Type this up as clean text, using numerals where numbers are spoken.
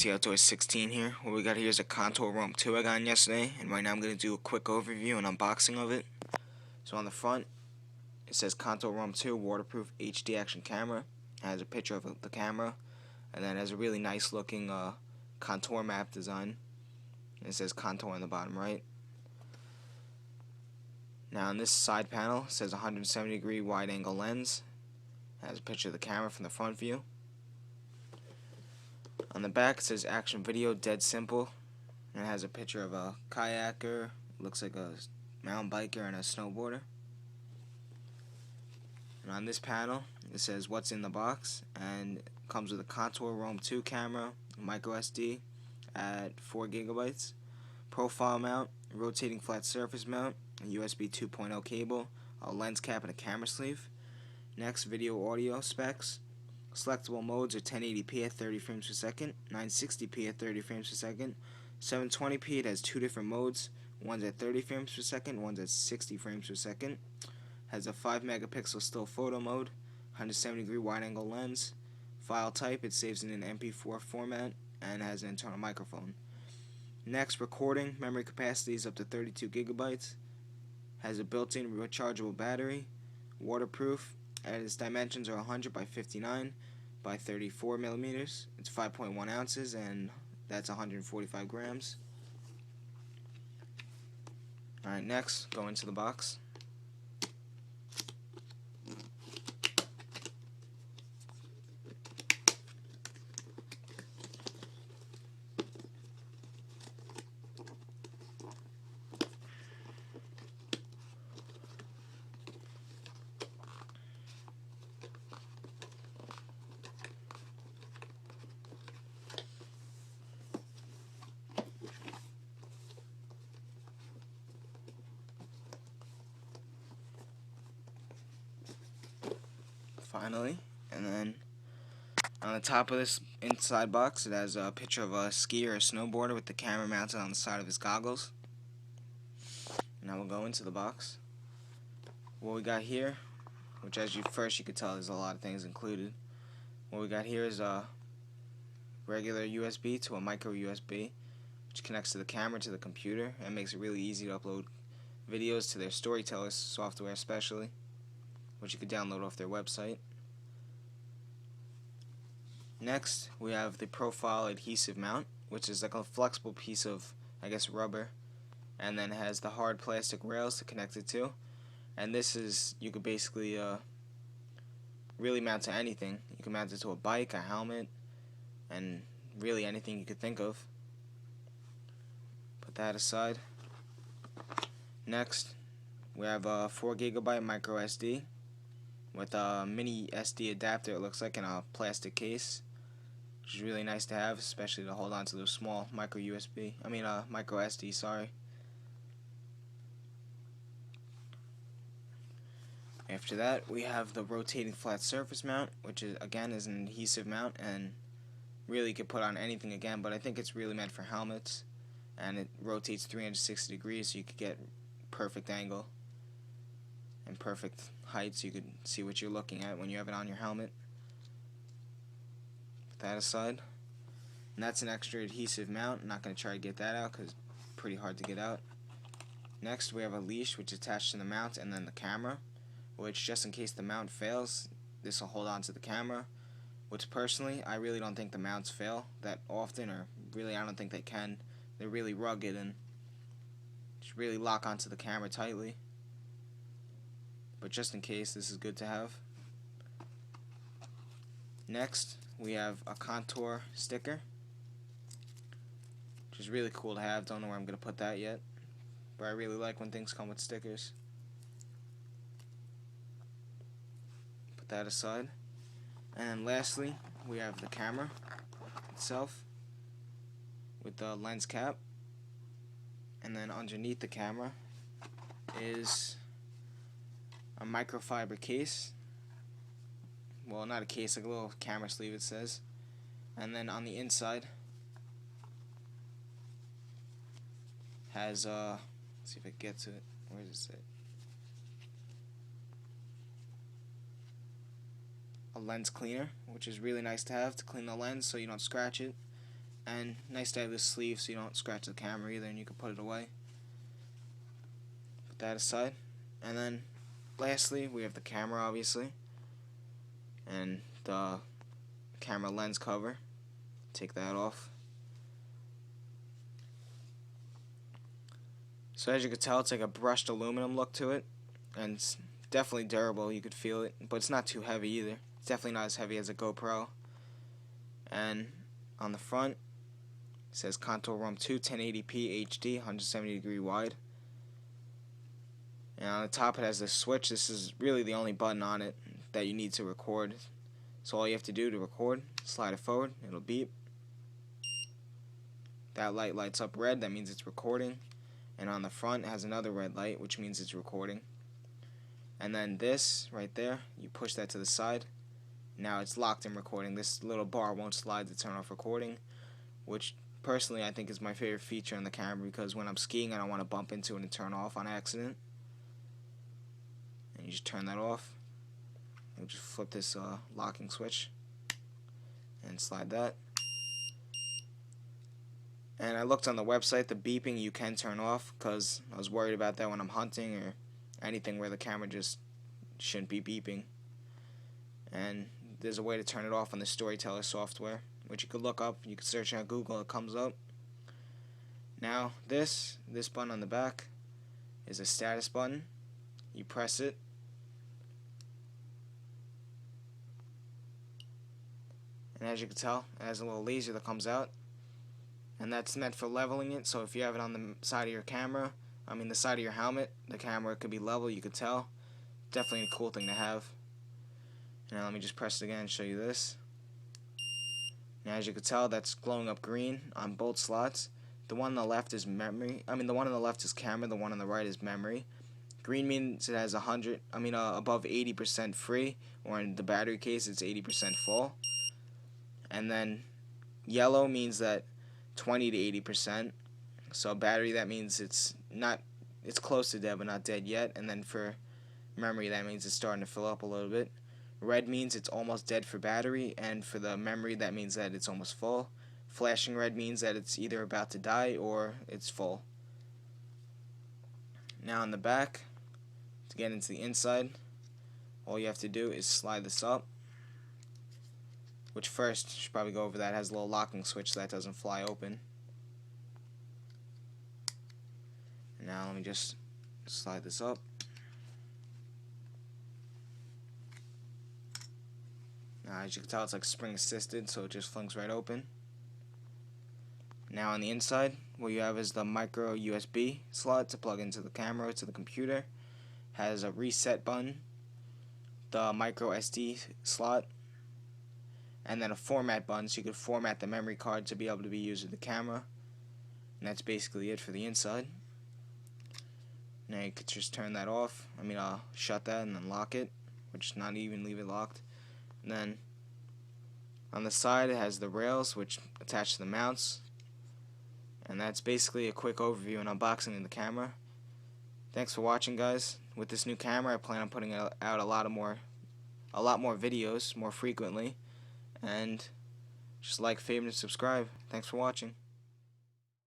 ROAM2 Outdoors 16 here. What we got here is a Countour ROAM2 I got in yesterday, and right now I'm going to do a quick overview and unboxing of it. So on the front, it says Countour ROAM2 waterproof HD action camera. It has a picture of the camera, and then it has a really nice looking contour map design. And it says Countour on the bottom right. Now on this side panel, it says 170 degree wide angle lens. It has a picture of the camera from the front view. On the back, it says Action Video Dead Simple, and it has a picture of a kayaker, looks like a mountain biker and a snowboarder. And on this panel, it says what's in the box, and it comes with a Countour ROAM2 camera, micro SD at 4 GB, profile mount, rotating flat surface mount, a USB 2.0 cable, a lens cap, and a camera sleeve. Next, video audio specs. Selectable modes are 1080p at 30 frames per second, 960p at 30 frames per second, 720p. It has two different modes. One's at 30 frames per second, one's at 60 frames per second. Has a 5 megapixel still photo mode, 170 degree wide angle lens. File type, it saves in an MP4 format, and has an internal microphone. Next, recording. Memory capacity is up to 32 gigabytes. Has a built-in rechargeable battery. Waterproof. And its dimensions are 100 by 59 by 34 millimeters. It's 5.1 ounces, and that's 145 grams. Alright, next, go into the box. Finally, and then on the top of this inside box, it has a picture of a skier or a snowboarder with the camera mounted on the side of his goggles. Now we'll go into the box. What we got here, which as you could tell there's a lot of things included. What we got here is a regular USB to a micro USB, which connects to the camera to the computer and makes it really easy to upload videos to their Storytellers software especially, which you could download off their website. Next, we have the profile adhesive mount, which is like a flexible piece of, I guess, rubber, and then it has the hard plastic rails to connect it to. And this is, you could basically really mount to anything. You can mount it to a bike, a helmet, and really anything you could think of. Put that aside. Next, we have a 4 GB micro SD with a mini SD adapter, it looks like, in a plastic case, which is really nice to have, especially to hold on to those small micro SD, sorry. After that, we have the rotating flat surface mount, which is again is an adhesive mount, and really you could put on anything again, but I think it's really meant for helmets, and it rotates 360 degrees, so you could get perfect angle and perfect height, so you could see what you're looking at when you have it on your helmet. Put that aside. And that's an extra adhesive mount. I'm not going to try to get that out because it's pretty hard to get out. Next, we have a leash which is attached to the mount and then the camera, which just in case the mount fails, this will hold on to the camera. Which personally, I really don't think the mounts fail that often, or really I don't think they can. They're really rugged and just really lock onto the camera tightly. But just in case, this is good to have. Next, we have a Countour sticker, which is really cool to have. Don't know where I'm going to put that yet, but I really like when things come with stickers. Put that aside. And then lastly, we have the camera itself with the lens cap. And then underneath the camera is a microfiber case. Well, not a case, like a little camera sleeve, it says. And then on the inside has let's see if I get to it. Where does it say? A lens cleaner, which is really nice to have to clean the lens so you don't scratch it. And nice to have this sleeve so you don't scratch the camera either, and you can put it away. Put that aside. And then lastly, we have the camera, obviously, and the camera lens cover. Take that off. So as you can tell, it's like a brushed aluminum look to it, and it's definitely durable. You could feel it, but it's not too heavy either. It's definitely not as heavy as a GoPro. And on the front, it says Countour ROAM2 1080p HD 170 degree wide. And on the top, it has this switch. This is really the only button on it that you need to record. So all you have to do to record, slide it forward, it'll beep. That light lights up red, that means it's recording. And on the front, it has another red light, which means it's recording. And then this right there, you push that to the side. Now it's locked in recording. This little bar won't slide to turn off recording, which personally I think is my favorite feature on the camera, because when I'm skiing I don't want to bump into it and turn off on accident. And you just turn that off. You just flip this locking switch and slide that. And I looked on the website, the beeping you can turn off, because I was worried about that when I'm hunting or anything where the camera just shouldn't be beeping. And there's a way to turn it off on the Storyteller software, which you could look up. You could search on Google, it comes up. Now this button on the back is a status button. You press it, and as you can tell, it has a little laser that comes out, and that's meant for leveling it. So if you have it on the side of your camera, the side of your helmet, the camera could be level, you could tell. Definitely a cool thing to have. Now let me just press it again and show you this. Now as you can tell, that's glowing up green on both slots. The one on the left is memory. The one on the left is camera, the one on the right is memory. Green means it has above 80% free, or in the battery case it's 80% full. And then yellow means that 20 to 80%. So battery, that means it's close to dead but not dead yet. And then for memory, that means it's starting to fill up a little bit. Red means it's almost dead for battery, and for the memory, that means that it's almost full. Flashing red means that it's either about to die or it's full. Now on the back, to get into the inside, all you have to do is slide this up, which first, you should probably go over that, it has a little locking switch so that doesn't fly open. Now let me just slide this up. Now as you can tell, it's like spring assisted, so it just flings right open. Now on the inside, what you have is the micro USB slot to plug into the camera or to the computer. Has a reset button, the micro SD slot, and then a format button so you could format the memory card to be able to be used with the camera. And that's basically it for the inside. Now you could just turn that off. Shut that and then lock it, or just not even leave it locked. And then on the side it has the rails which attach to the mounts. And that's basically a quick overview and unboxing of the camera. Thanks for watching, guys. With this new camera, I plan on putting out a lot more videos more frequently. And just like, favorite, and subscribe. Thanks for watching.